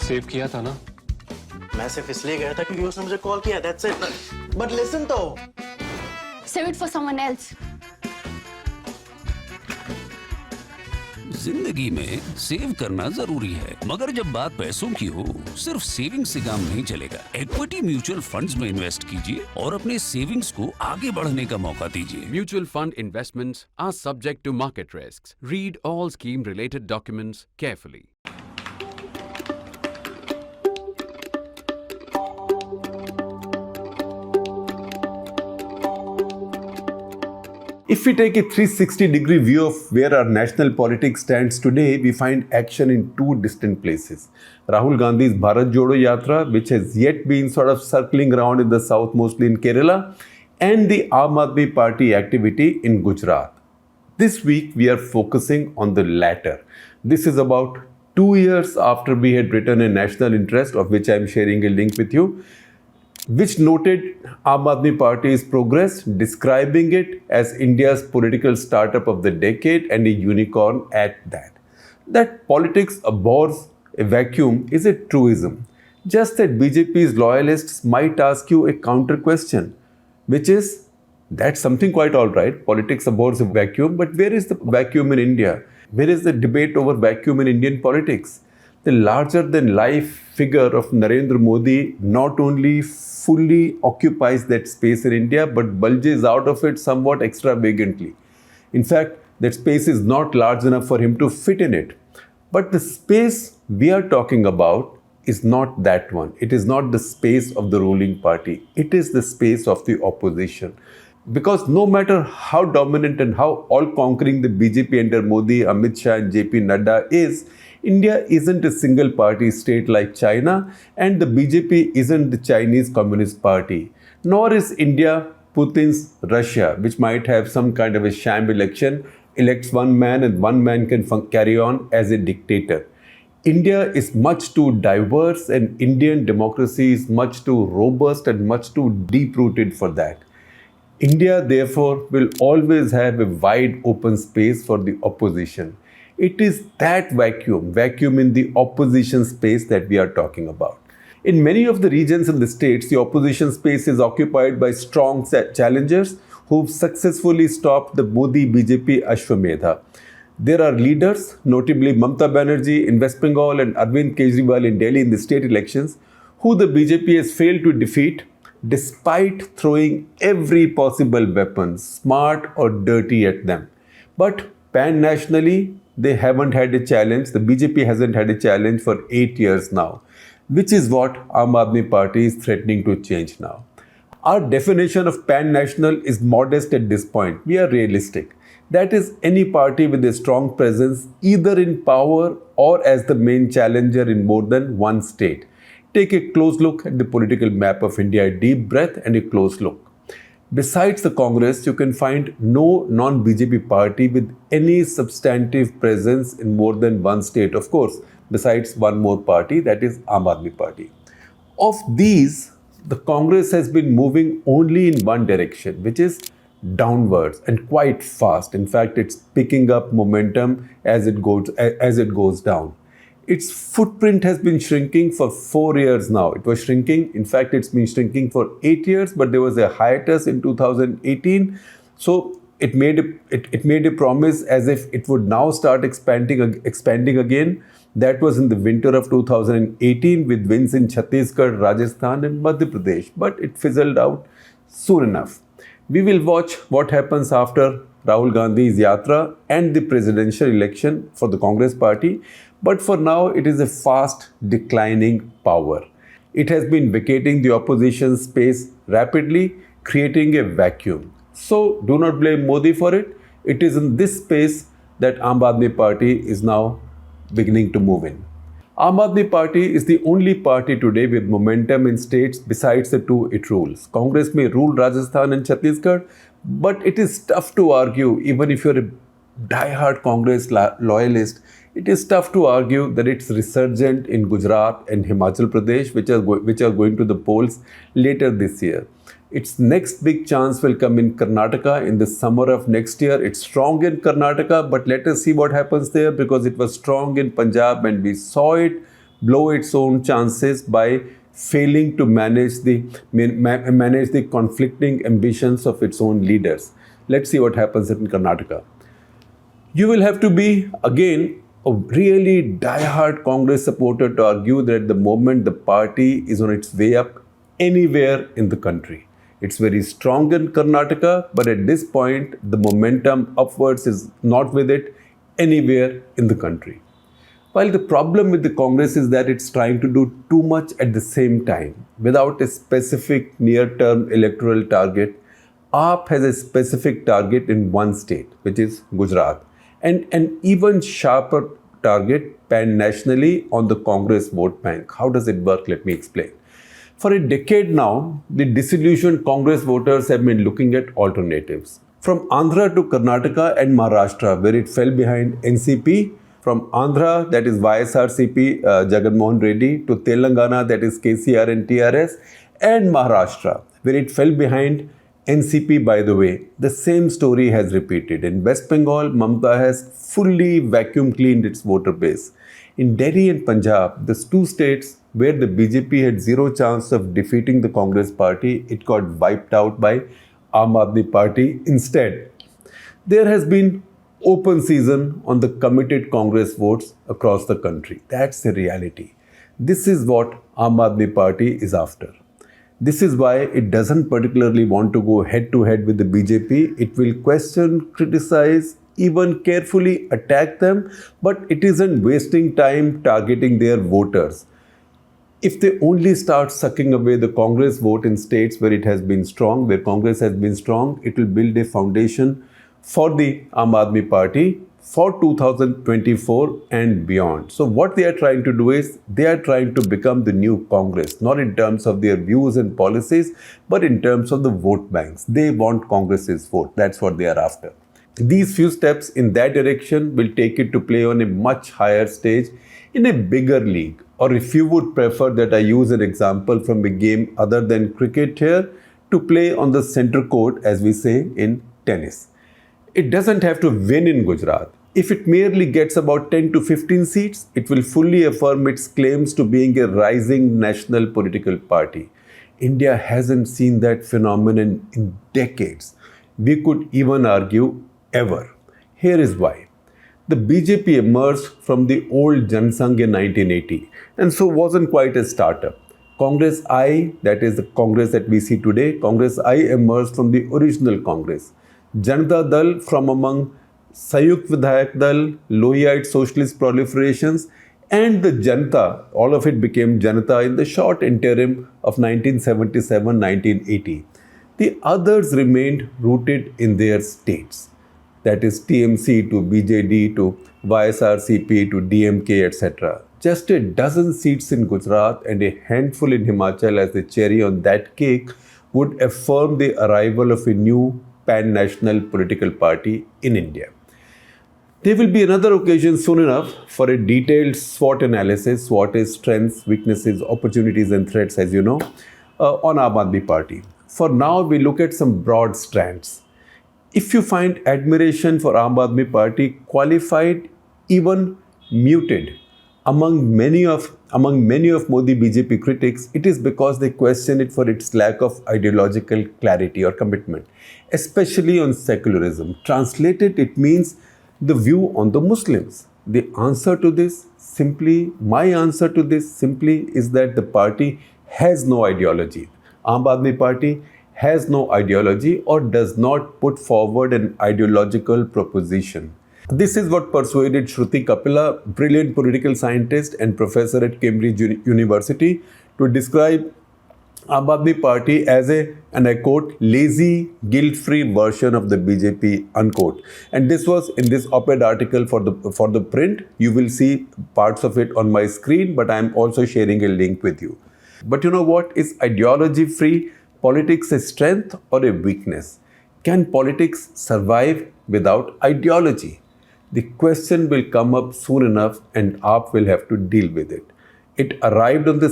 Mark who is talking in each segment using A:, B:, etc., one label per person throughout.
A: Save किया था ना?
B: मैं सिर्फ इसलिए गया था क्योंकि उसने मुझे कॉल किया, that's it. But listen तो.
C: Save it for someone else.
D: जिंदगी में सेव करना जरूरी है, मगर जब बात पैसों की हो, सिर्फ सेविंग से काम नहीं चलेगा। इक्विटी म्यूचुअल फंड्स में इन्वेस्ट कीजिए और अपने सेविंग्स को आगे बढ़ने का मौका दीजिए।
E: Mutual fund investments are subject to market risks. Read all scheme-related documents carefully.
F: If we take a 360-degree view of where our national politics stands today, we find action in two distant places. Rahul Gandhi's Bharat Jodo Yatra, which has yet been sort of circling around in the south, mostly in Kerala, and the Aam Aadmi Party activity in Gujarat. This week, we are focusing on the latter. This is about 2 years after we had written a national interest, of which I am sharing a link with you, which noted Aam Aadmi Party's progress, describing it as India's political startup of the decade and a unicorn at that. That politics abhors a vacuum is a truism. Just that BJP's loyalists might ask you a counter question, which is, that's something quite all right. Politics abhors a vacuum, but where is the vacuum in India? Where is the debate over vacuum in Indian politics? The larger-than-life figure of Narendra Modi not only fully occupies that space in India, but bulges out of it somewhat extravagantly. In fact, that space is not large enough for him to fit in it. But the space we are talking about is not that one. It is not the space of the ruling party. It is the space of the opposition. Because no matter how dominant and how all-conquering the BJP under Modi, Amit Shah and JP Nadda is, India isn't a single-party state like China, and the BJP isn't the Chinese Communist Party. Nor is India Putin's Russia, which might have some kind of a sham election, elects one man and one man can carry on as a dictator. India is much too diverse and Indian democracy is much too robust and much too deep-rooted for that. India, therefore, will always have a wide open space for the opposition. It is that vacuum in the opposition space that we are talking about. In many of the regions in the states, the opposition space is occupied by strong challengers who've successfully stopped the Modi-BJP Ashwamedha. There are leaders, notably Mamata Banerjee in West Bengal and Arvind Kejriwal in Delhi in the state elections, who the BJP has failed to defeat despite throwing every possible weapon, smart or dirty, at them. But pan-nationally, they haven't had a challenge. The BJP hasn't had a challenge for 8 years now, which is what Aam Aadmi Party is threatening to change now. Our definition of pan-national is modest at this point. We are realistic. That is any party with a strong presence either in power or as the main challenger in more than one state. Take a close look at the political map of India, a deep breath and a close look. Besides the Congress, you can find no non-BJP party with any substantive presence in more than one state, of course, besides one more party, that is Aam Aadmi Party. Of these, the Congress has been moving only in one direction, which is downwards and quite fast. In fact, it's picking up momentum as it goes down. Its footprint has been shrinking for 4 years now. It was shrinking. In fact, it's been shrinking for 8 years, but there was a hiatus in 2018. So it made a promise as if it would now start expanding again. That was in the winter of 2018 with wins in Chhattisgarh, Rajasthan and Madhya Pradesh. But it fizzled out soon enough. We will watch what happens after Rahul Gandhi's Yatra and the presidential election for the Congress party. But for now, it is a fast declining power. It has been vacating the opposition space rapidly, creating a vacuum. So do not blame Modi for it. It is in this space that Aam Aadmi Party is now beginning to move in. Aam Aadmi Party is the only party today with momentum in states besides the two it rules. Congress may rule Rajasthan and Chhattisgarh, but it is tough to argue, even if you're a die-hard Congress loyalist, it is tough to argue that it's resurgent in Gujarat and Himachal Pradesh, which are going to the polls later this year. Its next big chance will come in Karnataka in the summer of next year. It's strong in Karnataka, but let us see what happens there because it was strong in Punjab and we saw it blow its own chances by failing to manage the conflicting ambitions of its own leaders. Let's see what happens in Karnataka. You will have to be, again, a really die-hard Congress supporter to argue that at the moment the party is on its way up anywhere in the country. It's very strong in Karnataka, but at this point, the momentum upwards is not with it anywhere in the country. While the problem with the Congress is that it's trying to do too much at the same time without a specific near-term electoral target, AAP has a specific target in one state, which is Gujarat, and an even sharper target pan-nationally on the Congress vote bank. How does it work? Let me explain. For a decade now, the disillusioned Congress voters have been looking at alternatives. From Andhra to Karnataka and Maharashtra, where it fell behind NCP, from Andhra, that is YSRCP, Jagan Mohan Reddy, to Telangana, that is KCR and TRS, and Maharashtra, where it fell behind NCP, by the way. The same story has repeated. In West Bengal, Mamata has fully vacuum cleaned its voter base. In Delhi and Punjab, the two states where the BJP had zero chance of defeating the Congress party, it got wiped out by Aam Aadmi Party instead. There has been open season on the committed Congress votes across the country. That's the reality. This is what Aam Aadmi Party is after. This is why it doesn't particularly want to go head-to-head with the BJP. It will question, criticize, even carefully attack them, but it isn't wasting time targeting their voters. If they only start sucking away the Congress vote in states where it has been strong, where Congress has been strong, it will build a foundation for the Aam Aadmi Party for 2024 and beyond. So what they are trying to do is, they are trying to become the new Congress, not in terms of their views and policies, but in terms of the vote banks. They want Congress's vote. That's what they are after. These few steps in that direction will take it to play on a much higher stage in a bigger league. Or if you would prefer that I use an example from a game other than cricket here, to play on the center court, as we say in tennis. It doesn't have to win in Gujarat. If it merely gets about 10 to 15 seats, it will fully affirm its claims to being a rising national political party. India hasn't seen that phenomenon in decades. We could even argue ever. Here is why. The BJP emerged from the old Jansangh in 1980 and so wasn't quite a startup. Congress I, that is the Congress that we see today, Congress I emerged from the original Congress. Janata Dal from among Sanyukt Vidhayak Dal, Lohiyite socialist proliferations, and the Janata, all of it became Janata in the short interim of 1977-1980. The others remained rooted in their states. That is TMC to BJD to YSRCP to DMK, etc. Just a dozen seats in Gujarat and a handful in Himachal as the cherry on that cake would affirm the arrival of a new pan-national political party in India. There will be another occasion soon enough for a detailed SWOT analysis. SWOT is strengths, weaknesses, opportunities and threats, as you know, on Aam Aadmi Party. For now, we look at some broad strands. If you find admiration for Aam Aadmi Party qualified, even muted, among many of Modi-BJP critics, it is because they question it for its lack of ideological clarity or commitment, especially on secularism. Translated, it means the view on the Muslims. My answer to this simply is that the party has no ideology. Aam Aadmi Party has no ideology or does not put forward an ideological proposition. This is what persuaded Shruti Kapila, brilliant political scientist and professor at Cambridge University, to describe Aam Aadmi Party as and I quote, lazy, guilt-free version of the BJP, unquote. And this was in this op-ed article for the print. You will see parts of it on my screen, but I am also sharing a link with you. But you know what? Is ideology-free politics a strength or a weakness? Can politics survive without ideology? The question will come up soon enough and AAP will have to deal with it. AAP arrived on the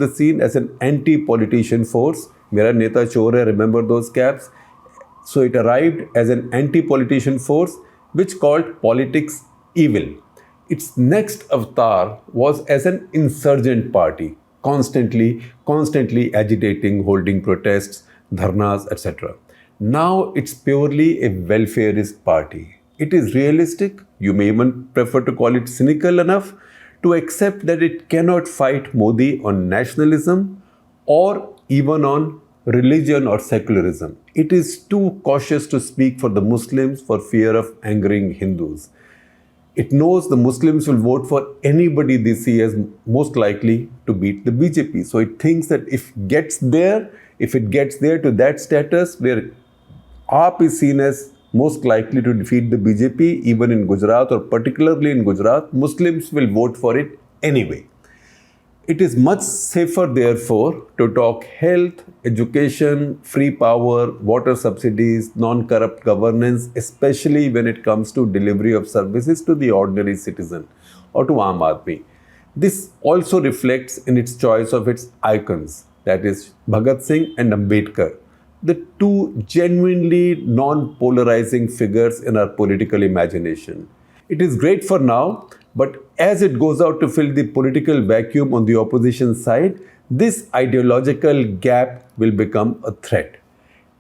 F: scene as an anti-politician force. Mera neta chor hai, remember those caps? So it arrived as an anti-politician force which called politics evil. its next avatar was as an insurgent party, constantly agitating, holding protests, dharnas, etc. Now it's purely a welfareist party. It is realistic, you may even prefer to call it cynical enough, to accept that it cannot fight Modi on nationalism or even on religion or secularism. It is too cautious to speak for the Muslims for fear of angering Hindus. It knows the Muslims will vote for anybody they see as most likely to beat the BJP. So it thinks that if it gets there to that status where AAP is seen as most likely to defeat the BJP, even in Gujarat or particularly in Gujarat, Muslims will vote for it anyway. It is much safer, therefore, to talk health, education, free power, water subsidies, non-corrupt governance, especially when it comes to delivery of services to the ordinary citizen or to Aam Aadmi. This also reflects in its choice of its icons, that is Bhagat Singh and Ambedkar, the two genuinely non-polarizing figures in our political imagination. It is great for now, but as it goes out to fill the political vacuum on the opposition side, this ideological gap will become a threat.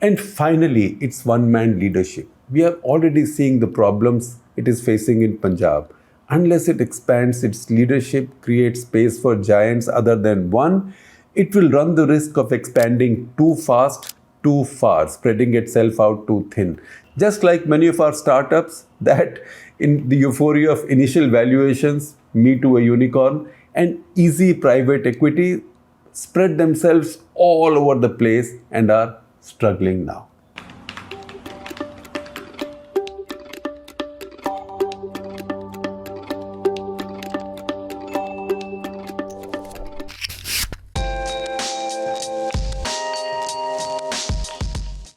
F: And finally, its one-man leadership. We are already seeing the problems it is facing in Punjab. Unless it expands its leadership, creates space for giants other than one, it will run the risk of expanding too fast, too far, spreading itself out too thin. Just like many of our startups that in the euphoria of initial valuations, me to a unicorn, and easy private equity spread themselves all over the place and are struggling now.